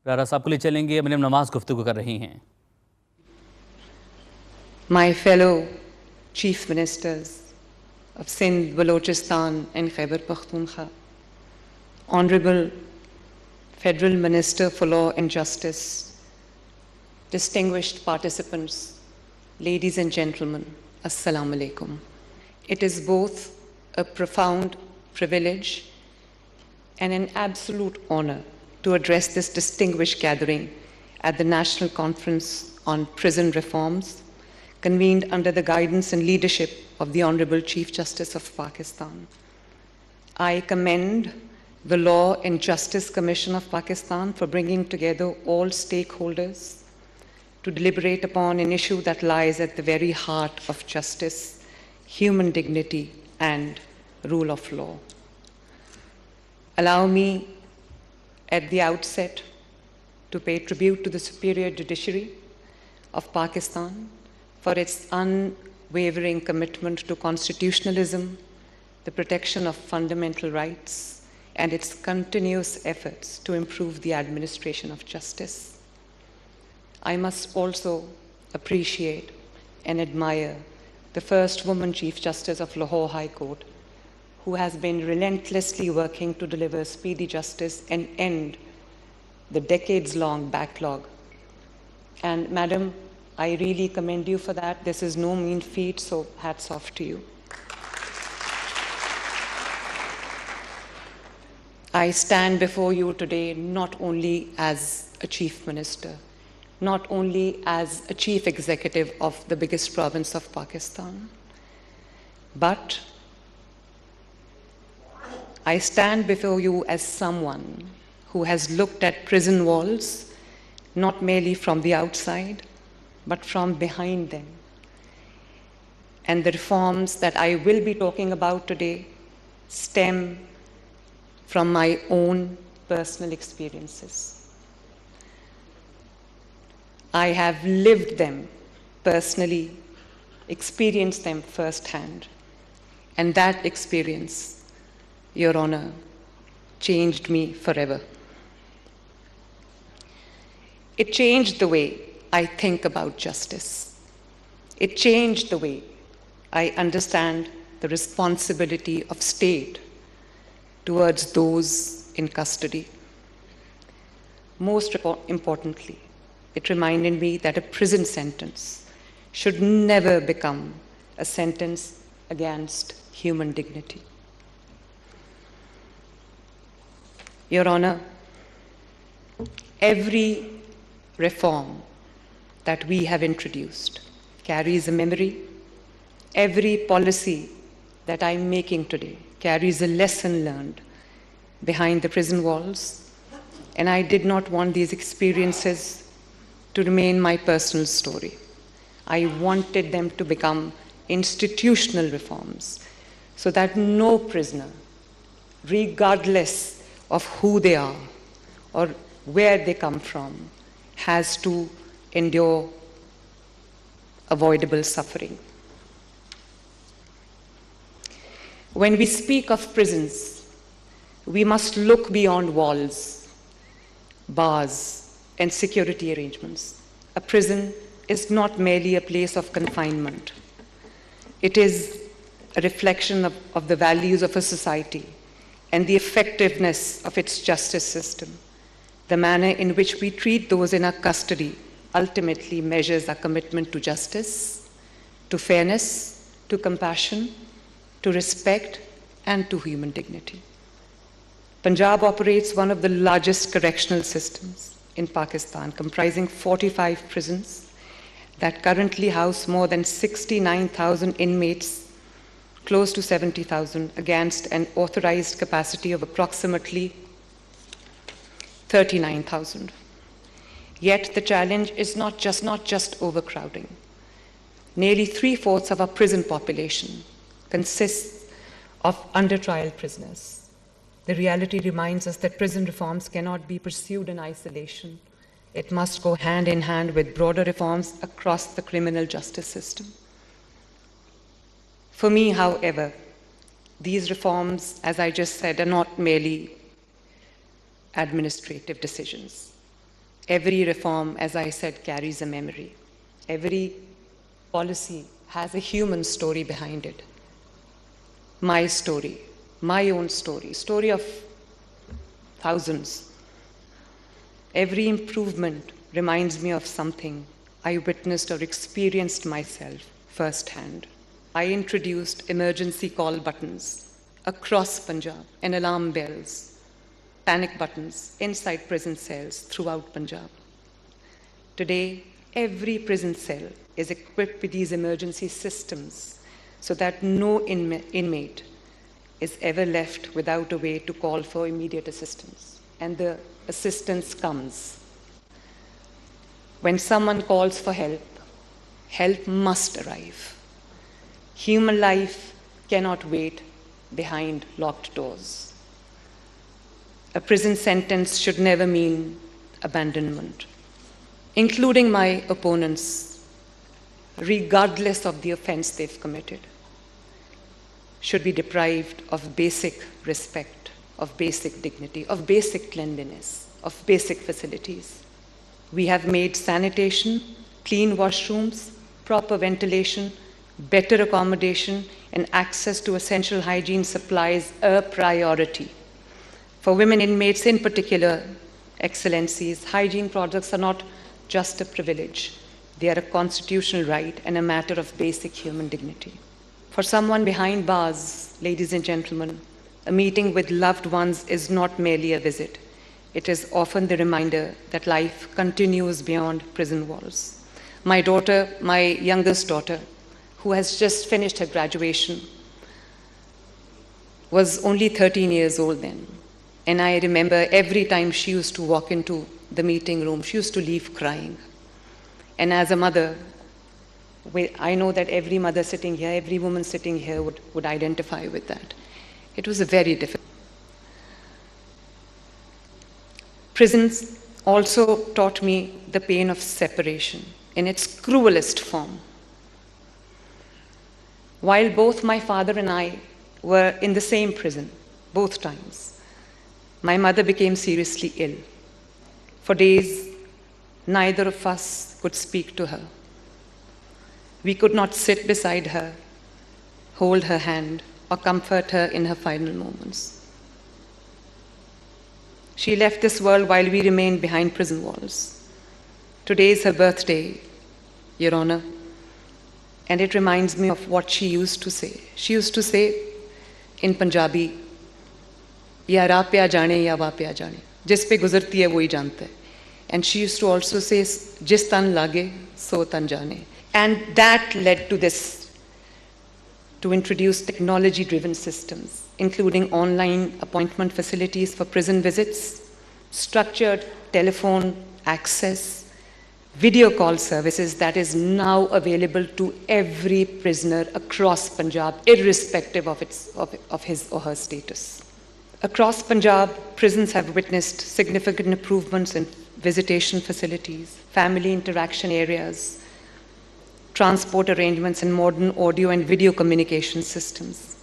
रारा साहब के लिए चलेंगे, मरियम नवाज गुफ्तगू कर रही हैं। My fellow Chief Ministers of Sindh, Balochistan and Khyber Pakhtunkhwa, Honorable Federal Minister for Law and Justice, distinguished participants, ladies and gentlemen, Assalamu alaikum. It is both a profound privilege and an absolute honor to address this distinguished gathering at the National Conference on Prison Reforms, convened under the guidance and leadership of the Honorable Chief Justice of Pakistan. I commend the Law and Justice Commission of Pakistan for bringing together all stakeholders to deliberate upon an issue that lies at the very heart of justice, human dignity, and rule of law. Allow me at the outset to pay tribute to the superior judiciary of Pakistan for its unwavering commitment to constitutionalism, the protection of fundamental rights, and its continuous efforts to improve the administration of justice. I must also appreciate and admire the first woman Chief Justice of Lahore High Court, who has been relentlessly working to deliver speedy justice and end the decades-long backlog. And Madam, I really commend you for that. This is no mean feat, so hats off to you. I stand before you today not only as a Chief Minister, not only as a Chief Executive of the biggest province of Pakistan, but I stand before you as someone who has looked at prison walls not merely from the outside, but from behind them. And the reforms that I will be talking about today stem from my own personal experiences. I have lived them personally, experienced them firsthand, and that experience, Your Honor, changed me forever. It changed the way I think about justice. It changed the way I understand the responsibility of state towards those in custody. Most importantly, it reminded me that a prison sentence should never become a sentence against human dignity. Your Honor, every reform that we have introduced carries a memory. Every policy that I'm making today carries a lesson learned behind the prison walls, and I did not want these experiences to remain my personal story. I wanted them to become institutional reforms so that no prisoner, regardless of who they are or where they come from, has to endure avoidable suffering. When we speak of prisons, we must look beyond walls, bars, and security arrangements. A prison is not merely a place of confinement. It is a reflection of the values of a society and the effectiveness of its justice system. The manner in which we treat those in our custody ultimately measures our commitment to justice, to fairness, to compassion, to respect, and to human dignity. Punjab operates one of the largest correctional systems in Pakistan, comprising 45 prisons that currently house more than 69,000 inmates, close to 70,000, against an authorized capacity of approximately 39,000. Yet the challenge is not just overcrowding. Nearly 3/4 of our prison population consists of under-trial prisoners. The reality reminds us that prison reforms cannot be pursued in isolation. It must go hand in hand with broader reforms across the criminal justice system. For me, however, these reforms, as I just said, are not merely administrative decisions. Every reform, as I said, carries a memory. Every policy has a human story behind it. My story, my own story of thousands. Every improvement reminds me of something I witnessed or experienced myself firsthand. I introduced emergency call buttons across Punjab and alarm bells, panic buttons inside prison cells throughout Punjab. Today, every prison cell is equipped with these emergency systems so that no inmate is ever left without a way to call for immediate assistance. And the assistance comes. When someone calls for help, help must arrive. Human life cannot wait behind locked doors. A prison sentence should never mean abandonment, including my opponents, regardless of the offense they've committed, should be deprived of basic respect, of basic dignity, of basic cleanliness, of basic facilities. We have made sanitation, clean washrooms, proper ventilation, better accommodation, and access to essential hygiene supplies a priority. For women inmates in particular, excellencies, hygiene products are not just a privilege. They are a constitutional right and a matter of basic human dignity. For someone behind bars, ladies and gentlemen, a meeting with loved ones is not merely a visit. It is often the reminder that life continues beyond prison walls. My daughter, my youngest daughter, who has just finished her graduation, was only 13 years old then. And I remember every time she used to walk into the meeting room, she used to leave crying. And as a mother, I know that every mother sitting here, every woman sitting here would identify with that. It was a very difficult. Prisons also taught me the pain of separation in its cruelest form. While both my father and I were in the same prison, both times, my mother became seriously ill. For days, neither of us could speak to her. We could not sit beside her, hold her hand, or comfort her in her final moments. She left this world while we remained behind prison walls. Today is her birthday, Your Honor, and it reminds me of what she used to say. She used to say in Punjabi, "Ya raah pe aa jaane, ya wah pe aa jaane." Jis pe guzarti hai, wohi janta hai. And she used to also say, "Jis tan lage, so tan jaane." And that led to this, to introduce technology-driven systems, including online appointment facilities for prison visits, structured telephone access, video call services that is now available to every prisoner across Punjab, irrespective of his or her status. Across Punjab, prisons have witnessed significant improvements in visitation facilities, family interaction areas, transport arrangements, and modern audio and video communication systems.